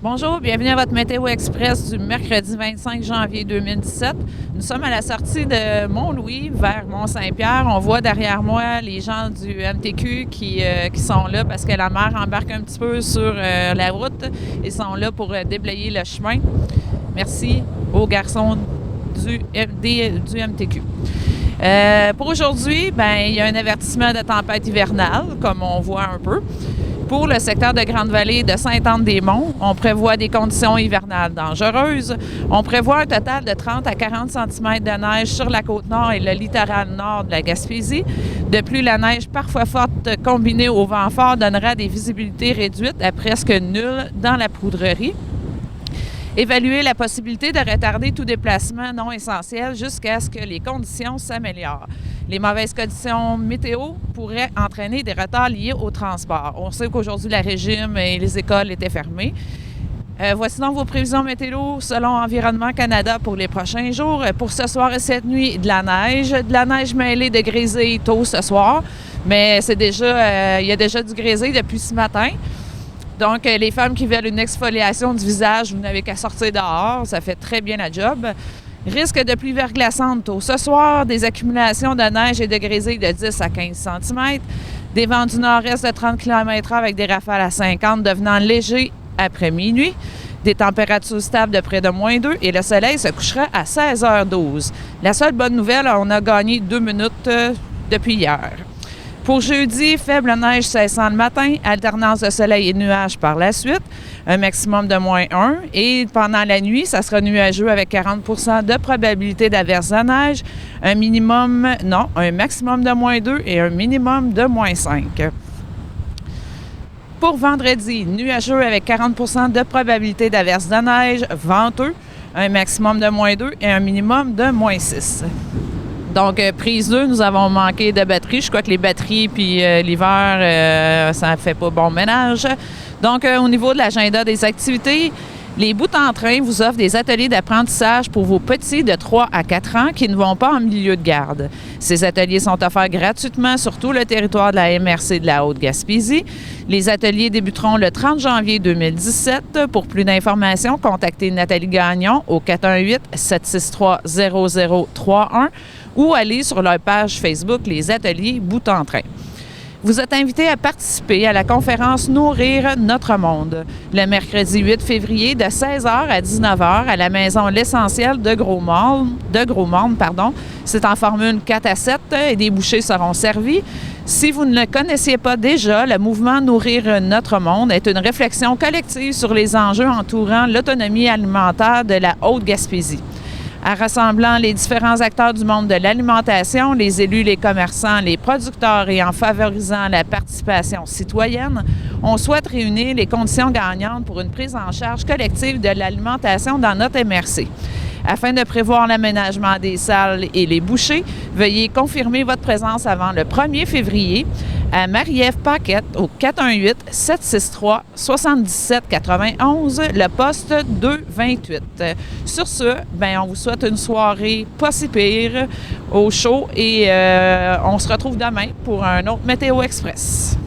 Bonjour, bienvenue à votre Météo Express du mercredi 25 janvier 2017. Nous sommes à la sortie de Mont-Louis vers Mont-Saint-Pierre. On voit derrière moi les gens du MTQ qui sont là parce que la mer embarque un petit peu sur la route. Ils sont là pour déblayer le chemin. Merci aux garçons du MTQ. Pour aujourd'hui, il y a un avertissement de tempête hivernale, comme on voit un peu. Pour le secteur de Grande-Vallée de Sainte-Anne-des-Monts, on prévoit des conditions hivernales dangereuses. On prévoit un total de 30 à 40 cm de neige sur la côte nord et le littoral nord de la Gaspésie. De plus, la neige parfois forte combinée au vent fort donnera des visibilités réduites à presque nulles dans la poudrerie. Évaluer la possibilité de retarder tout déplacement non essentiel jusqu'à ce que les conditions s'améliorent. Les mauvaises conditions météo pourraient entraîner des retards liés au transport. On sait qu'aujourd'hui, la régime et les écoles étaient fermées. Voici donc vos prévisions météo selon Environnement Canada pour les prochains jours. Pour ce soir et cette nuit, de la neige mêlée de grésil tôt ce soir, mais il y a déjà du grésil depuis ce matin. Donc, les femmes qui veulent une exfoliation du visage, vous n'avez qu'à sortir dehors. Ça fait très bien la job. Risque de pluie verglaçante tôt ce soir, des accumulations de neige et de grésil de 10 à 15 cm, des vents du nord-est de 30 km/h avec des rafales à 50 devenant légers après minuit, des températures stables de près de -2 et le soleil se couchera à 16h12. La seule bonne nouvelle, on a gagné 2 minutes depuis hier. Pour jeudi, faible neige cessant le matin, alternance de soleil et nuages par la suite, un maximum de -1. Et pendant la nuit, ça sera nuageux avec 40 % de probabilité d'averse de neige, un maximum de -2 et un minimum de -5. Pour vendredi, nuageux avec 40 % de probabilité d'averse de neige, venteux, un maximum de -2 et un minimum de -6. Donc, prise 2, nous avons manqué de batterie. Je crois que les batteries, puis l'hiver, ça ne fait pas bon ménage. Donc, au niveau de l'agenda des activités, les bouts en train vous offrent des ateliers d'apprentissage pour vos petits de 3 à 4 ans qui ne vont pas en milieu de garde. Ces ateliers sont offerts gratuitement sur tout le territoire de la MRC de la Haute-Gaspésie. Les ateliers débuteront le 30 janvier 2017. Pour plus d'informations, contactez Nathalie Gagnon au 418-763-0031 ou allez sur leur page Facebook Les Ateliers Bout en train. Vous êtes invité à participer à la conférence Nourrir notre monde le mercredi 8 février de 16h à 19h à la maison L'Essentiel de Gros-Morne. C'est en formule 4 à 7 et des bouchées seront servies. Si vous ne le connaissiez pas déjà, le mouvement Nourrir notre monde est une réflexion collective sur les enjeux entourant l'autonomie alimentaire de la Haute-Gaspésie. En rassemblant les différents acteurs du monde de l'alimentation, les élus, les commerçants, les producteurs et en favorisant la participation citoyenne, on souhaite réunir les conditions gagnantes pour une prise en charge collective de l'alimentation dans notre MRC. Afin de prévoir l'aménagement des salles et les bouchées, veuillez confirmer votre présence avant le 1er février à Marie-Ève Paquette au 418-763-7791, le poste 228. Sur ce, on vous souhaite une soirée pas si pire, au chaud et on se retrouve demain pour un autre Météo Express.